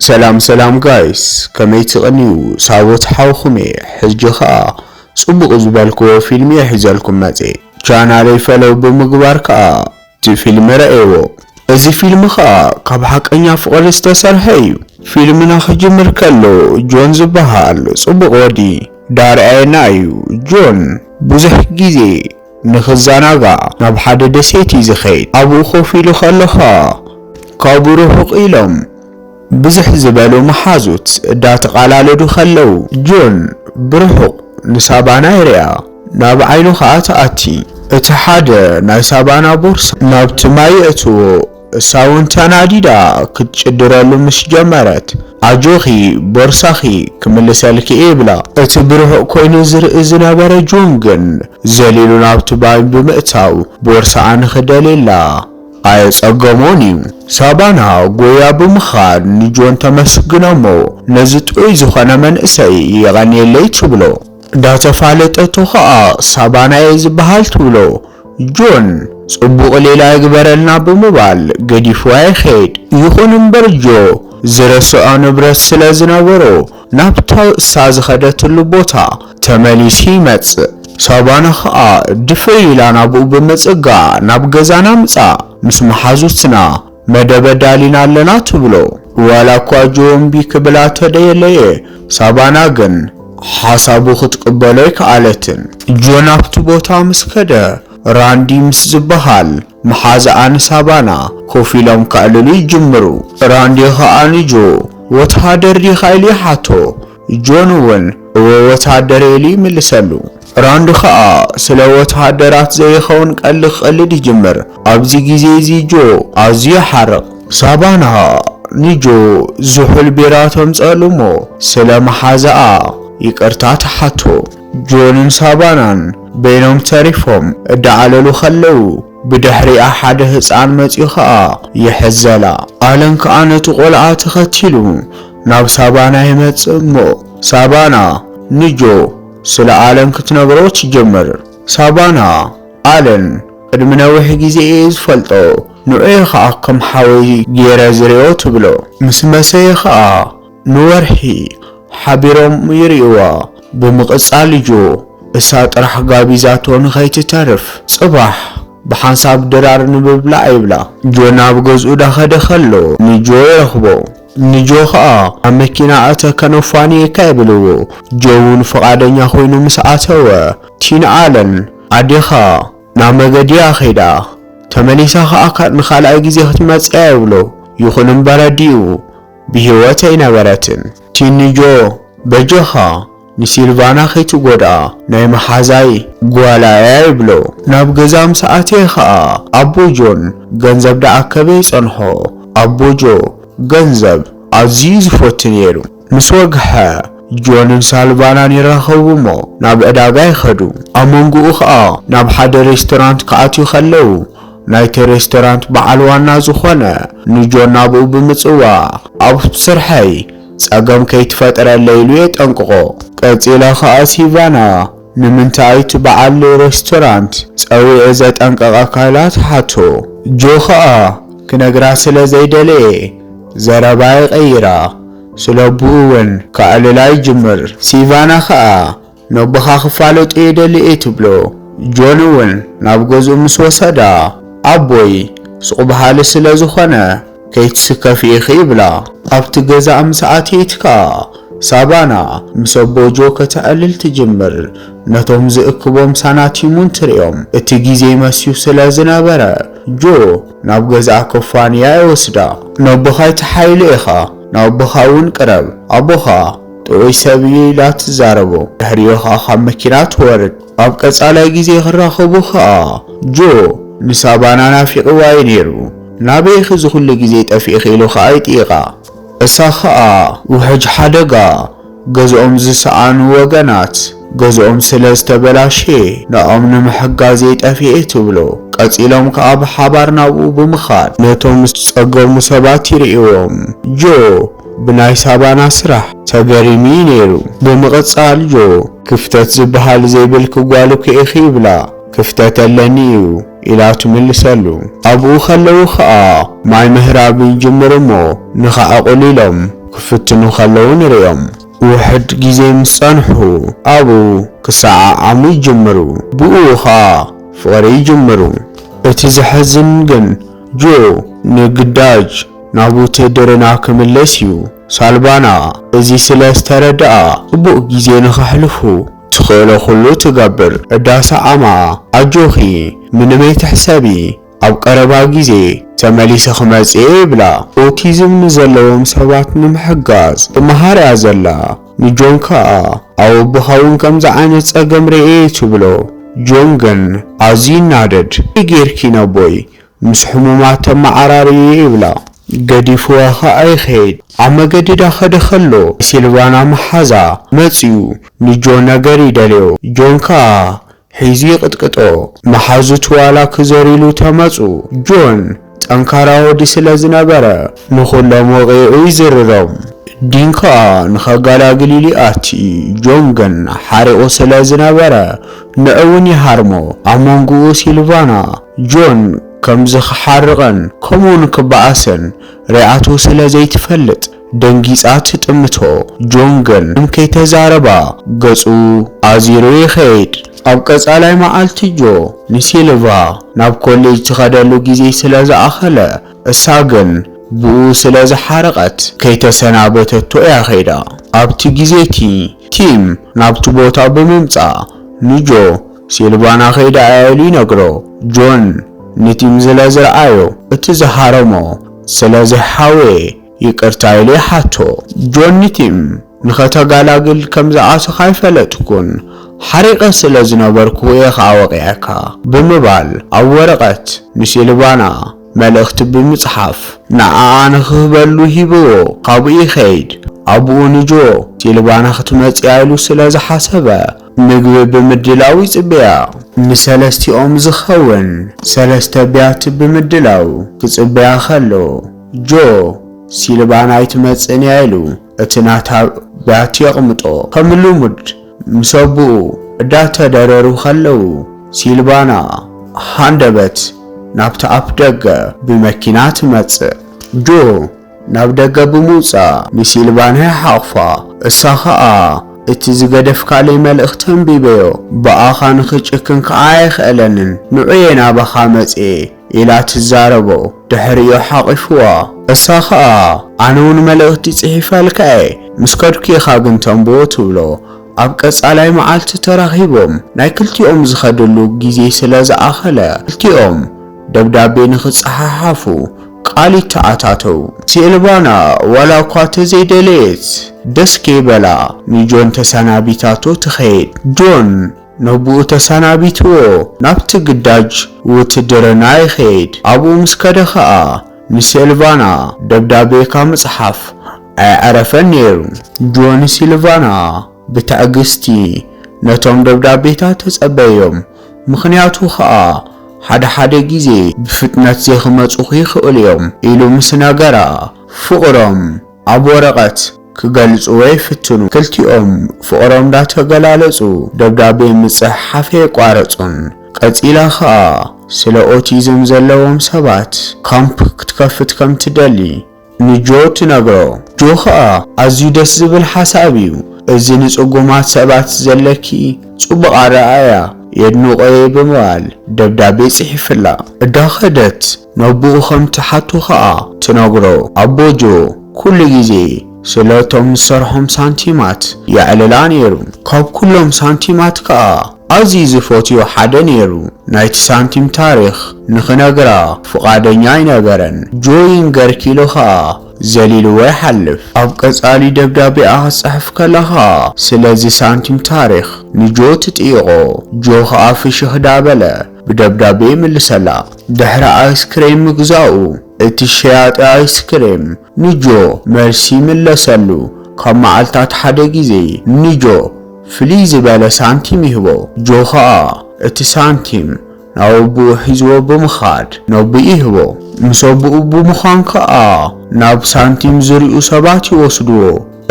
ሰላም ጋይስ ከመይ ትቕኒው ሳቦት ሓውኹሜ ሕጂ ኸኣ ጽቡቕ ዝበልክዎ ፊልም የሒዘልኩም መጽ ቻናለይ ፈለው ብምግባር ከኣ እቲ ፊልም ረአይዎ እዚ ፊልም ከኣ ካብ ሓቀኛ ፍቕሪ ዝተሰርሐ እዩ ፊልም ንኽጅምር ከሎ ጆን ዝበሃል ጽቡቕ ወዲ ዳርኣየና እዩ ጆን ብዙሕ ግዜ ንኽዘናጋዕ ናብ ሓደ ደሴት እዩ ዝኸይድ ኣብኡ ኮፍ ኢሉ ከለኻ ካብኡ ርሑቕ ኢሎም ብዙሕ ዝበሉ መሓዙት እንዳተቓላለዱ ከለው ጆን ብርሑቕ ንሳባና ይርያ ናብ ዓይኑ ከዓ ተኣቲ እቲ ሓደ ናይ ሳባና ቦርሳ ናብቲ ማይ እትዎ እሳውን ተናዲዳ ክትጭድረሉ ምስ ጀመረት ኣጆኺ ቦርሳኺ ክምልሰልኪ ይብላ እቲ ብርሑቕ ኮይኑ ዝርኢ ዝነበረ ጆን ግን ዘሊሉ ናብቲ ማይ ብምእታው ቦርሳኣ ንኽደልየላ ኣየጸገሞን እዩ ሳባና ጎያ ብምኻድ ንጆን ተመስግኖሞ ነዚ ጥዑይ ዝኾነ መንእሰይ ይቐንየለይ ትብሎ እንዳተፋለጠቶ ከዓ ሳባና እየ ዝበሃል ትብሎ ጆን ጽቡቕ ሌላ ይግበረልና ብምባል ገዲፍዋ ይኸይድ ይኹን እምበር ጆ ዝረስዖ ንብረት ስለ ዝነበሮ ናብታ እሳ ዝኸደትሉ ቦታ ተመሊሱ ይመጽእ ሳባና ከዓ ድፍር ኢላ ናብኡ ብምጽጋዕ ናብ ገዛና ምጻእ ምስ መሓዙትና መደበዳሊና ኣለና ትብሎ ዋላ እኳ ጆ እምቢ ክብላ ተደየለየ ሳባና ግን ሓሳቡ ክትቅበሎ ይከኣለትን ጆ ናብቲ ቦታ ምስ ከደ ራንዲ ምስ ዝበሃል መሓዛኣን ሳባና ኮፍ ኢሎም ክዕልሉ ይጅምሩ ራንዲ ከዓ ንጆ ወታደር ዲኻ ኢሉ ይሓቶ ጆን እውን ወታደር ኢሉ ይምልሰሉ ራንዲ ከዓ ስለ ወታደራት ዘይኸውን ቀልድ ክቕልድ ይጅምር ኣብዚ ግዜ እዚ ጆ ኣዝዩ ሓርቕ ሳባና ንጆ ዝሑል ቢራ ተምፀሉ እሞ ስለ መሓዛኣ ይቅርታ ተሓቶ ጆንን ሳባናን በይኖም ተሪፎም እዳዓለሉ ከለው ብድሕሪኣ ሓደ ህፃን መፂኡ ከዓ ይሕዘላ ኣለን ከዓ ነቲ ቆልዓ ተኸቲሉ ናብ ሳባና ይመጽእ እሞ ሳባና ንጆ ስለ ኣለን ክትነግሮ ትጀምር ሳባና ኣለን ቅድሚ ነዊሕ ግዜ እየ ዝፈልጦ ንዑየ ከዓ ከም ሓወይ ገይረ ዝርዮ ትብሎ ምስ መሰየ ከዓ ንወርሒ ሓቢሮም ይርእዋ ብምቕጻል ጆ እሳ ጥራሕ ጋቢዛቶ ንኸይትተርፍ ጽባሕ ብሓንሳብ ድራር ንምብላዕ ይብላ ጆ ናብ ገዝኡ ዳኸደ ከሎ ንጆ ይረኽቦ ንጆ ከዓ ኣብ መኪና ከነፋንየካ ይብልዎ ጆ እውን ፈቓደኛ ኮይኑ ምስ ኣተወ ቲና ኣለን ኣዴኻ ናብ መገድያ ኸይዳ ተመሊሳ ከዓ ንኻልኣይ ግዜ ክትመጽያ ይብሎ ይኹን እምበር ኣዲኡ ብሂወት ኣይነበረትን ቲኒ ጆ በጆኻ ንሲልቫና ከይትጎድኣ ናይ መሓዛይ ጓላያ ይብሎ ናብ ገዛ ምስ ኣተየ ከዓ ኣቦ ጆን ገንዘብ ደኣከበ ይጸንሖ ኣቦ ጆ ገንዘብ ኣዝዩ ዝፈቱ ነይሩ ምስ ወግሐ ጆንን ሳልቫናን ይራኸቡ እሞ ናብ ዕዳጋ ይኸዱ ኣብ መንጎኡ ከዓ ናብ ሓደ ሬስቶራንት ከኣትዩ ከለው ናይቲ ሬስቶራንት በዓል ዋና ዝኾነ ንጆን ናብኡ ብምጽዋዕ ኣብ ስርሐይ ጸገም ከይትፈጥረለይ ኢሉ የጠንቅቆ ቀጺላ ከዓ ሲቫና ንምንታይ እቲ በዓል ሬስቶራንት ጸዊዑ ዘጠንቀቐካ ኢላ ትሓቶ ጆ ከዓ ክነግራ ስለ ዘይደለየ ዘረባ ይቐይራ ስለ ኣቦኡ እውን ከዕልላ ይጅምር ሲቫና ከዓ ነቦኻ ክፋለጡ የደሊ እየ ትብሎ ጆን እውን ናብ ገዝኡ ምስ ወሰዳ ኣቦይ ሱቕ በሃሊ ስለ ዝኾነ ከይትስከፊ ኢኺ ይብላ ኣብቲ ገዛ ምስ ኣትየት ከዓ ሳባና ምስ ኣቦ ጆ ከተዕልል ትጅምር ነቶም ዝእክቦም ሳናቲሙን ትሪኦም እቲ ግዜ መስዩ ስለ ዝነበረ ጆ ናብ ገዛ ከፋንያ ይወስዳ ነቦኻ ይተሓይሉ ኢኻ ናቦኻ እውን ቅረብ ኣቦኻ ጥዑይ ሰብ እዩ ኢላ ትዛረቦ ድሕሪኡ ከዓ ካብ መኪና ትወርድ ኣብ ቀጻላይ ግዜ ክራኸቡ ከዓ ጆ ንሳባና ናፊቕዋ እዩ ነይሩ ናበይኺ ዝኹሉ ግዜ ጠፊእኺ ኢሉ ከዓ ይጥይቓ እሳ ከዓ ውሕጅ ሓደጋ ገዝኦም ዝሰኣኑ ወገናት ገዝኦም ስለ ዝተበላሸ ንኦም ንምሕጋዝ ጠፊኤ ትብሎ ቀጺሎም ከዓ ብሓባር ናብኡ ብምኻድ ነቶም ዝጸገሙ ሰባት ይርእዎም ጆ ብናይ ሳባና ስራሕ ተገሪሚ ነይሩ ብምቕጻል ጆ ክፍተት ዝበሃል ዘይብል ክጓሉ ክኢኺ ይብላ ክፍተት ኣለኒ እዩ ኢላ ትምልሰሉ ኣብኡ ከለው ከዓ ማይ ምህራብ ይጅምር እሞ ንኸዕቁል ኢሎም ክፍትኑ ከለዉ ንሪኦም ውሕድ ግዜ ምስ ጸንሑ ኣብኡ ክሰዓዓሙ ይጅምሩ ብኡ ኸኣ ፍቕሪ ይጅምሩ እቲ ዘሕዝን ግን ጆ ንግዳጅ ናብ ውትድርና ክምለስ እዩ ሳልቫና እዚ ስለ ዝተረድኣ ጽቡቕ ግዜ ንኸሕልፉ ትኽእሎ ኩሉ ትገብር እዳሰዓማ ኣጆኺ ምንም ኣይትሕሰቢ ኣብ ቀረባ ግዜ ተመሊሰ ክመጽእ ይብላ ኦቲዝም ንዘለዎም ሰባት ንምሕጋዝ መሃርያ ዘላ ንጆን ከዓ ኣብ ኣቦኻውን ከምዚ ዓይነት ጸገም ርኤ ትብሎ ጆን ግን ኣዝዩ ይናደድ ጌርኪ ነቦይ ምስ ሕሙማት ተመዓራርዩ ይብላ ገዲፍዋ ከዓ ይኸይድ ኣብ መገዲ ዳኸደ ኸሎ ሲልቫና መሓዛ መጺኡ ንጆ ነገር ይደልዮ ጆን ከዓ ሒዙ ይቕጥቅጦ መሓዙት ዋላ ክዘሪሉ ተመጹ ጆን ጠንካራ ወዲ ስለ ዝነበረ ንኹሎም ወቂዑ ይዝርሮም ዲን ከዓ ንኸጋላግል ይኣቲ ጆን ግን ሓሪቑ ስለ ዝነበረ ንዕውን ይሃርሞ ኣብ መንጎኡ ሲልቫና ጆን ከምዚ ክሓርቐን ከምኡውን ክበኣስን ሪኣቱ ስለ ዘይትፈልጥ ደንጊጻ ትጥምቶ ጆን ግን ከይተዛረባ ገጹ ኣዚሩ ይኸይድ ኣብ ቀጻላይ መዓልቲ ጆ ንሲልቫ ናብ ኮሌጅ ትኸደሉ ግዜ ስለ ዝኣኸለ እሳ ግን ብኡ ስለ ዝሓረቐት ከይተሰናበተቶ እያ ኸይዳ ኣብቲ ግዜቲ ቲም ናብቲ ቦታ ብምምጻእ ንጆ ሲልቫና ኸይዳ ኢሉ ይነግሮ ጆን ንቲም ስለ ዝረኣዮ እቲ ዝሃረሞ ስለ ዘይሓወየ ይቅርታ ኢሉ ይሓቶ ጆን ንቲም ንኸተጋላግል ከም ዝኣተኻ ኣይፈለጥኩን ሓሪቐ ስለ ዝነበርኩ እየ ከዓ ወቂዐካ ብምባል ኣብ ወረቐት ንሲልቫና መልእኽቲ ብምጽሓፍ ንዓኣ ንኽህበሉ ሂብዎ ካብኡ ይኸይድ ኣብኡ ንጆ ሲልቫና ክትመጽእ ኢሉ ስለ ዝሓሰበ ምግቢ ብምድላው ይጽበያ ንሰለስቲኦም ዝኸውን ሰለስተ ቢያቲ ብምድላው ክጽበያ ኸሎ ጆ ሲልቫና ይትመጽእን ኢሉ እቲ ናታ ቢያቲ የቕምጦ ከም ልሙድ ምሰብኡ እዳተደረሩ ኸለዉ ሲልቫና ሃንደበት ናብቲ ኣፍ ደገ ብመኪና ትመጽእ ጆ ናብ ደገ ብምውጻእ ንሲልቫና ይሓቕፋ እሳ ኸኣ እቲ ዝገደፍካለይ መልእኽቲ አንቢበዮ በኣኻ ንኽጭክን ከዓ ኣይኽእለንን ንዑየ ናባኻ መጽእ ኢላ ትዛረቦ ድሕሪኡ ሓቒፍዋ እሳ ኸኣ ኣነውን መልእኽቲ ጽሒፈልከየ ምስ ከድኩኻ ግን ተንብቦ ትብሎ ኣብ ቀጻላይ መዓልቲ ተራኺቦም ናይ ክልቲኦም ዝኸድሉ ግዜ ስለ ዝኣኸለ ክልቲኦም ደብዳቤ ንኽጸሓሓፉ ቃል ይተኣታተው ሲልቫና ዋላ እኳ ተዘይደለየት ደስ ከይበላ ንጆን ተሰናቢታቶ ትኸይድ ጆን ነብኡ ተሰናቢትዎ ናብቲ ግዳጅ ውትድርና ይኸይድ ኣብኡ ምስ ከደ ከዓ ንሲልቫና ደብዳቤ ካብ ምጽሓፍ ኣይዕረፈን ነይሩ ጆን ሲልቫና ብትዕግስቲ ነቶም ደብዳቤታት ተጸበዮም ምኽንያቱ ከዓ ሓደ ግዜ ብፍጥነት ዘይኽመጹ ይኽእሉ እዮም ኢሉ ምስ ነገራ ፍቕሮም ኣብ ወረቐት ክገልጹ ወይ ፍትኑ ክልቲኦም ፍቕሮም ዳተገላለጹ ደብዳቤ ምጽሓፍ የቋረጹን ቀጺላ ከዓ ስለ ኦቲዝም ዘለዎም ሰባት ካምፕ ክትከፍት ከም ትደሊ ንጆ ትነግሮ ጆ ከዓ ኣዝዩ ደስ ዝብል ሓሳብ እዩ እዚ ንጽጉማት ሰባት ዘለኪ ጽቡቕ ኣረኣያ የድንቆየ ብምባል ደብዳቤ ጽሒፍላ እዳኸደት ነብኡ ከም ትሓቱ ከዓ ትነግሮ ኣቦ ጆ ኩሉ ግዜ ስለቶም ዝሰርሖም ሳንቲማት ያዕልላ ነይሩ ካብ ኩሎም ሳንቲማት ከዓ ኣዝዩ ዝፈትዮ ሓደ ነይሩ ናይቲ ሳንቲም ታሪኽ ንኽነግራ ፍቓደኛ ኣይነበረን ጆ ይንገርኪ ኢሉ ከዓ ዘሊልዎ ይሓልፍ ኣብ ቀጻሊ ደብዳቤ ኣኽጽሕፍ ከለኻ ስለዚ ሳንቲም ታሪኽ ንጆ ትጥይቖ ጆ ከዓ ፍሽኽ ዳበለ ብደብዳቤ ይምልሰላ ድሕሪ ኣይስክሬም ምግዛኡ እቲ ሸያጢ ኣይስክሬም ንጆ መልሲ ይምለሰሉ ካብ መዓልታት ሓደ ግዜ ንጆ ፍልይ ዝበለ ሳንቲም ይህቦ ጆ ከዓ እቲ ሳንቲም ናብ ኣቦኡ ሒዝዎ ብምኻድ ነብኡ ይህቦ ምስ ኣቦኡ ብምዃን ከዓ ናብ ሳንቲም ዝርኡ ሰባት ይወስድዎ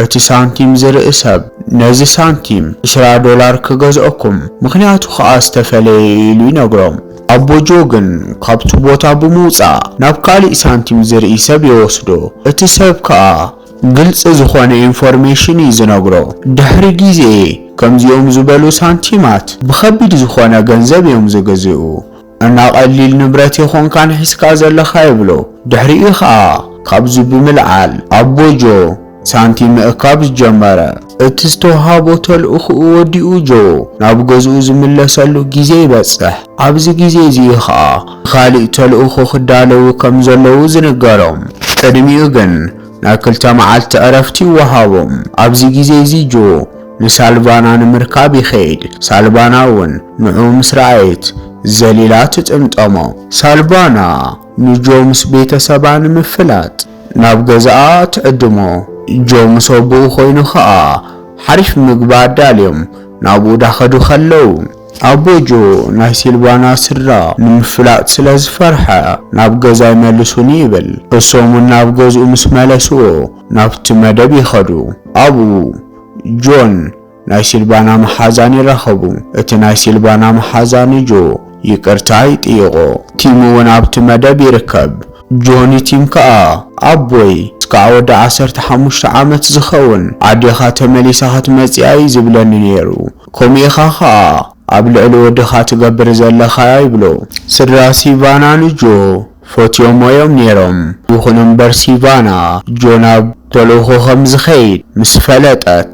እቲ ሳንቲም ዝርኢ ሰብ ነዚ ሳንቲም $20 ክገዝአኩም ምኽንያቱ ከዓ ዝተፈለየ ኢሉ ይነግሮም ኣቦ ጆ ግን ካብቲ ቦታ ብምውጻእ ናብ ካልእ ሳንቲም ዝርኢ ሰብ ይወስዶ እቲ ሰብ ከዓ ግልጽ ዝኾነ ኢንፎርሜሽን ይዝነግሮ። ድሕሪ ግዜ ከምዚኦም ዝበሉ ሳንቲማት ብከቢድ ዝኾነ ገንዘብ እዮም ዝገዝኡ እና ቀሊል ንብረት ይኾንካ ንሒዝካ ዘለኻ ይብሎ። ድሕሪኡ ከዓ ካብዚ ብምልዓል ኣቦ ጆ ሳንቲም ምእካብ ጀመረ። እቲ ዝተውሃቦ ተልእኽኡ ወዲኡ ጆ ናብ ገዝኡ ዝምለሰሉ ግዜ ይበጽሕ። ኣብዚ ግዜ እዚ ከዓ ካልእ ተልእኾ ክዳለዉ ከም ዘለዉ ዝንገሮም። ቅድሚኡ ግን ናይ 2 መዓልቲ ዕረፍቲ ይወሃቦም። ኣብዚ ግዜ እዚ ጆ ንሳልቫና ንምርካብ ይኸይድ። ሳልቫና እውን ንዑ ምስ ረኣየት ዘሊላ ትጥምጠሞ። ሳልቫና ንጆ ምስ ቤተሰባ ንምፍላጥ ናብ ገዛኣ ትዕድሞ። ጆ ምስ ኣቦኡ ኮይኑ ከዓ ሓሪፍ ምግቢ ኣዳልዮም ናብኡ ዳኸዱ ከለዉ ኣቦ ጆ ናይ ሲልቫና ስድራ ንምፍላጥ ስለ ዝፈርሐ ናብ ገዛ ይመልሱኒ ይብል። እሶም ናብ ገዝኡ ምስ መለስዎ ናብቲ መደብ ይኸዱ። ኣብኡ ጆን ናይ ሲልቫና መሓዛን ይረኸቡ። እቲ ናይ ሲልቫና መሓዛን ጆ ይቅርታ ይጥይቆ። ቲሙ እውን ኣብቲ መደብ ይርከብ። ጆኒ ቲም ከዓ ኣቦይ እስካዕ ወደ 15 ዓመት ዝኸውን ዓዲኻ ተመሊሳ ክትመጽያ ዝብለኒ ነይሩ። ከምኡ ኢኻ ከዓ ኣብ ልዕሊ ወድኻ ትገብር ዘለኻ ይብሎ። ስድራ ሲቫና ንጆ ፈትዮሞዮም ነይሮም። ይኹን እምበር ሲቫና ጆ ናብ ተልእኾ ከም ዝኸይድ ምስ ፈለጠት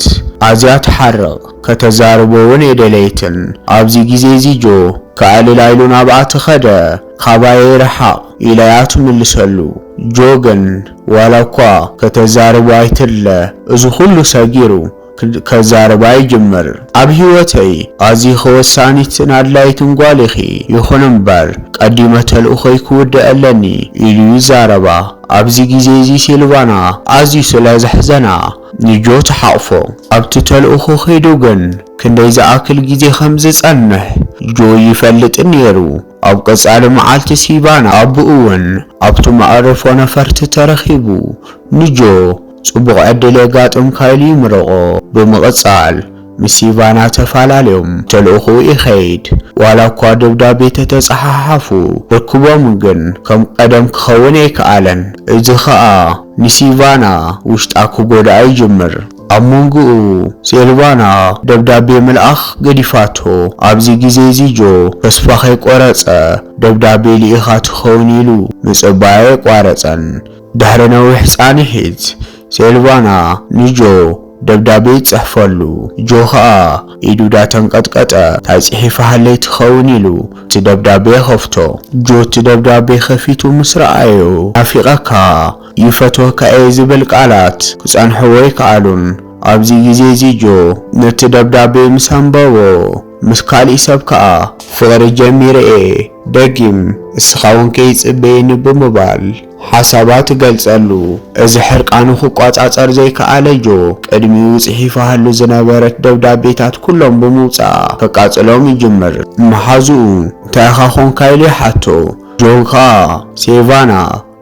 ኣዝያ ትሓርቕ። ከተዛርቦ እውን የደለይትን። ኣብዚ ግዜ እዚ ጆ ከኣልላይሉ ናብኣ ትኸደ። ካባየ ይረሓቕ ኢለያ ትምልሰሉ። ጆ ግን ዋላ እኳ ከተዛርቦ ኣይትለ እዚ ኩሉ ሰጊሩ ከዛርባ ይጅምር። ኣብ ህይወተይ ኣዝዩ ወሳኒትን ኣድላይትን ጓል ኢኺ። ይኹን እምበር ቀዲመ ተልእኾይ ክውድእ ኣለኒ ኢሉ ይዛረባ። ኣብዚ ግዜ እዚ ሲልቫና ኣዝዩ ስለ ዘሕዘና ንጆ ተሓቕፎ። ኣብቲ ተልእኾ ኸይዱ ግን ክንደይ ዝኣክል ግዜ ከም ዝጸንሕ ጆ ይፈልጥን ነይሩ። ኣብ ቀጻሊ መዓልቲ ሲቫና ኣቦኡ እውን ኣብቲ መዕረፎ ነፈርቲ ተረኺቡ ንጆ ጽቡቕ ዕድል የጋጥም ካይሉ ይምርቆ። ብምቕጻል ምስ ሲቫና ተፈላለዮም ተልእኾኡ ይኸይድ። ዋላ እኳ ደብዳቤ ተተጸሓሓፉ ርክቦም ግን ከም ቀደም ክኸውን ኣይከኣለን። እዚ ከዓ ንሲቫና ውሽጣ ክጎድኣ ይጅምር። ኣብ መንጎኡ ሲልቫና ደብዳቤ ምልኣኽ ገዲፋቶ። ኣብዚ ግዜ እዚ ጆ ተስፋ ከይቆረጸ ደብዳቤ ልኢኻ ትኸውን ኢሉ ምጽባይ ኣይቋረጸን። ድሕሪ ነዊሕ ጻንሒት ሲልቫና ንጆ ደብዳቤ ይጽሕፈሉ። ጆ ከዓ ኢዱ ዳተንቀጥቀጠ ታይ ጽሒፋ ሃለይ ትኸውን ኢሉ እቲ ደብዳቤ ኸፍቶ። ጆ እቲ ደብዳቤ ኸፊቱ ምስ ረኣዮ ናፊቐካ ይፈትወካ እየ ዝብል ቃላት ክጸንሕዎ ይከኣሉን። ኣብዚ ግዜ እዚ ጆ ነቲ ደብዳቤ ምስ አንበቦ ምስ ካልእ ሰብ ከዓ ፍቕሪ ጀሚረ ደጊም እስኻ እውን ከይጽበየኒ ብምባል ሓሳባት ገልጸሉ። እዚ ሕርቃኑ ክቋጻጸር ዘይከኣለ ጆ ቅድሚኡ ጽሒፋሉ ዝነበረት ደብዳቤታት ኩሎም ብምውጻእ ከቃጽሎም ይጅምር። መሓዙኡ እንታይ ኢኻ ኾንካ ኢሉ ይሓቶ። ጆ ከዓ ሲልቫና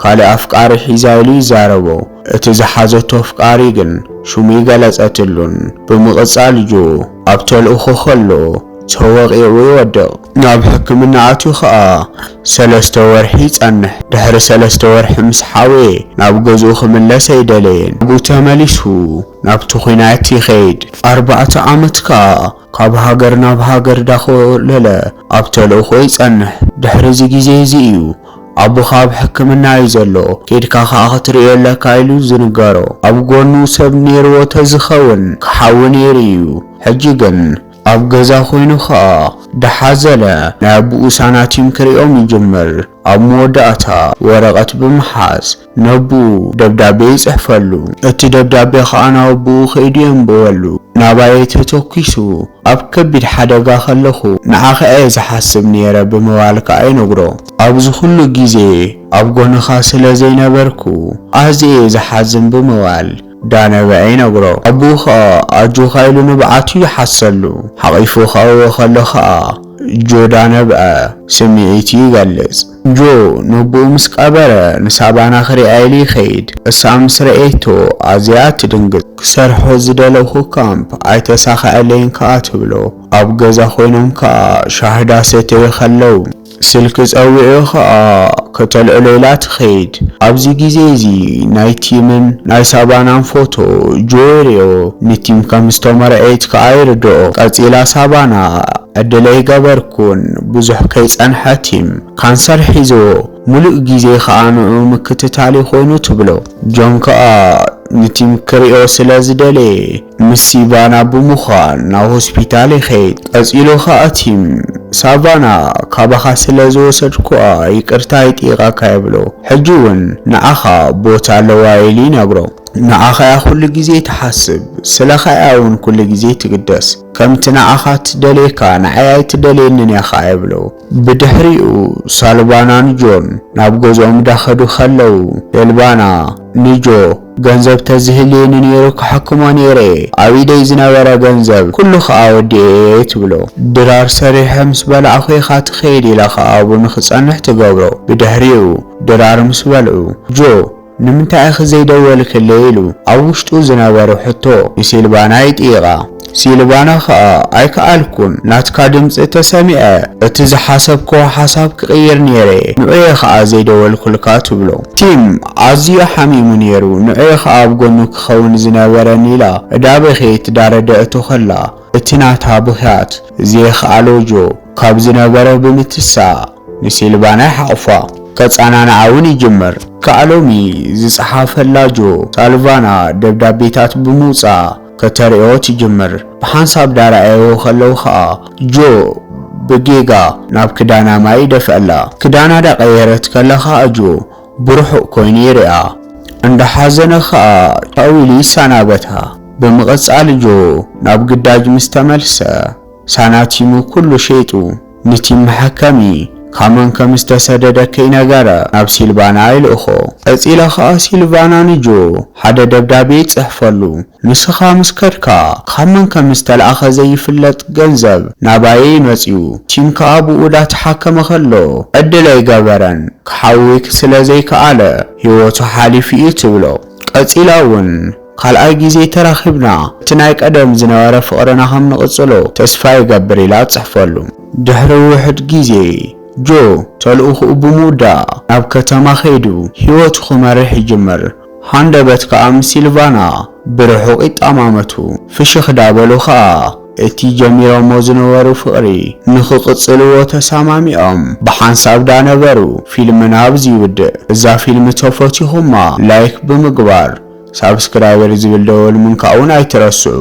ካልእ ኣፍቃሪ ሒዛ ኢሉ ይዛረቦ። እቲ ዝሓዘቶ ኣፍቃሪ ግን ሹሙ ይገለጸትሉን። ብምቕጻል ጆ ኣብ ተልእኾ ኸሎ ተወቂዑ ይወድቕ። ናብ ሕክምና ኣትዩ ከዓ 3 ወርሒ ይጸንሕ። ድሕሪ 3 ወርሒ ምስ ሓወየ ናብ ገዝኡ ክምለስ ኣይደለየን። ኣብኡ ተመሊሱ ናብቲ ኹናት ይኸይድ። 4 ዓመት ከዓ ካብ ሃገር ናብ ሃገር ዳኸለለ ኣብ ተልእኾ ይጸንሕ። ድሕሪ እዚ ግዜ እዚ እዩ ኣቦኻ ኣብ ሕክምና እዩ ዘሎ ከይድካ ከዓ ክትሪኦ ኣለካ ኢሉ ዝንገሮ። ኣብ ጎኑ ሰብ ነይርዎ ተዝኸውን ክሓዊ ነይሩ እዩ። ሕጂ ግን ኣብ ገዛ ኮይኑ ከዓ ዳሓዘለ ናይ ኣቦኡ ሳናቲም ክሪኦም ይጅምር። ኣብ መወዳእታ ወረቐት ብምሓዝ ነቦኡ ደብዳቤ ይጽሕፈሉ። እቲ ደብዳቤ ከዓ ናብ ኣቦኡ ኸይዱ የንብበሉ። ናባየ ተተኪሱ ኣብ ከቢድ ሓደጋ ከለኹ ንዓኸ እየ ዝሓስብ ነይረ ብምባል ከዓ ይነግሮ። ኣብዚ ኩሉ ግዜ ኣብ ጎንኻ ስለ ዘይነበርኩ ኣዝየ ዝሓዝን ብምባል ዳነበአ ይነግሮ። ኣቦኡ ከዓ ኣጆኻ ኢሉ ንብዓቱ ይሓሰሉ። ሓቒፉ ከእዎ ከሎ ከዓ ጆ ዳነበአ ስምዒቱ ይገልጽ። ጆ ነቦኡ ምስ ቀበረ ንሳባና ክሪኣ ኢሉ ይኸይድ። እሳ ምስ ረአየቶ ኣዝያ ትድንግጽ። ክሰርሖ ዝደለኹ ካምፕ ኣይተሳኽዐለይን ከዓ ትብሎ። ኣብ ገዛ ኮይኖም ከዓ ሻህዳ ሰተዩ ከለዉ ስልክ ጸዊዑ ኸኣ ከተልዕሎ ኢላ ትኸይድ። ኣብዚ ግዜ እዚ ናይ ቲምን ናይ ሳባናን ፎቶ ጆርዮ ንቲም ከም ዝተመርዐት ከዓ ይርድኦ። ቀፂላ ሳባና ዕድለይ ገበርኩን ብዙሕ ከይጸንሐ ቲም ካንሰር ሒዞ ሙሉእ ግዜ ከዓ ንዑ ምክትታል ኮይኑ ትብሎ። ጆን ከዓ ንቲም ክሪኦ ስለ ዝደለየ ምስ ሳባና ብምዃን ናብ ሆስፒታል ይኸይድ። ቀፂሉ ከዓ ቲም ሳባና ካባኻ ስለ ዝወሰድኩኣ ይቅርታ ይጥይቓካ ይብሎ። ሕጂ እውን ንዓኻ ቦታ ኣለዋ ኢሉ ይነግሮ። ንዓኻ ኩሉ ግዜ ትሓስብ ስለኻያ እውን ኩሉ ግዜ ትግደስ ከምቲ ንዓኻ ትደልየካ ንዓይ ትደልየንን ኢኻ ይብሎ። ብድሕሪኡ ሳልቫናን ጆን ናብ ገዝኦም ዳኸዱ ከለው ሳልቫና ንጆ ገንዘብ ተዝህልየኒ ነይሩ ክሕክሞ ነይረ ኣብ ኢደይ ዝነበረ ገንዘብ ኩሉ ከዓ ወዲኤ ትብሎ። ድራር ሰሪሐ ምስ በልዓኹ ኢኻ ትኸይድ ኢላ ከዓ ኣብኡ ንኽጸንሕ ትገብሮ። ብድሕሪኡ ድራር ምስ በልዑ ጆ ንምንታይ ኢኺ ዘይደወልክለይ ኢሉ ኣብ ውሽጡ ዝነበረ ሕቶ ንሲልቫና ይጥይቓ። ሲልቫና ከዓ ኣይከኣልኩን ናትካ ድምፂ ተሰሚዐ እቲ ዝሓሰብኮ ሓሳብ ክቕይር ነይረ ንዑየ ከዓ ዘይደወልኩልካ ትብሎ። ቲም ኣዝዩ ሓሚሙ ነይሩ ንዑየ ከዓ ኣብ ጎኑ ክኸውን ዝነበረን ኢላ እዳበኺት ዳረድአቶ ኸላ እቲ ናታ ብኽያት ዘይከኣሎ ጆ ካብ ዝነበረ ብምትሳእ ንሲልቫና ይሓቕፋ ከጻናንዓ እውን ይጅምር። ከኣሎሚ ዝጸሓፈላ ጆ ሳልቫና ደብዳቤታት ብምውጻእ ከተሪኦ ትጅምር። ብሓንሳብ ዳርኣዮ ከለው ከዓ ጆ ብጌጋ ናብ ክዳና ማይ ይደፍአላ። ክዳና ዳቀየረት ከላ ከዓ ጆ ብርሑቕ ኮይኑ ይርአ። እንዳሓዘነ ከዓ ቻዊሊ ይሰናበታ። ብምቕጻል ጆ ናብ ግዳጅ ምስ ተመልሰ ሳናቲሙ ኩሉ ሸይጡ ንቲም መሐከሚ ካመን ከም ዝተሰደደ ከይነገረ ናብ ሲልቫና ይልእኾ። ቀፂላ ከዓ ሲልቫና ንጆ ሓደ ደብዳቤ ይጽሕፈሉ ንስኻ ምስ ከድካ ካመን ከም ዝተለኣኸ ዘይፍለጥ ገንዘብ ናባየ ይመጽኡ። ቲም ከዓ ብኡ ዳተሓከመ ከሎ ዕድለይ ገበረን ክሓዊክ ስለ ዘይከኣለ ህይወቱ ሓሊፉ እዩ ትብሎ። ቀፂላ እውን ካልኣይ ግዜ ተራኺብና እቲ ናይ ቀደም ዝነበረ ፍቕርና ከም ንቕጽሎ ተስፋ ይገብር ኢላ ጽሕፈሉ። ድሕሪ ውሕድ ግዜ ጆ ተልእኹኡ ብምውዳእ ናብ ከተማ ኸይዱ ህይወቱ ክመርሕ ይጅምር። ሃንደበት ከዓ ምስ ሲልቫና ብርሑቕ ይጣማመቱ። ፍሽኽ ዳበሉ ከዓ እቲ ጀሚሮሞ ዝነበሩ ፍቕሪ ንኽቕጽልዎ ተሰማሚዖም ብሓንሳብ ዳነበሩ ፊልምና ኣብዚ ይውድእ። እዛ ፊልም ተፈቲኹማ ላይክ ብምግባር ሳብስክራይበር ዝብል ደወል ምንካውን ኣይትረስዑ።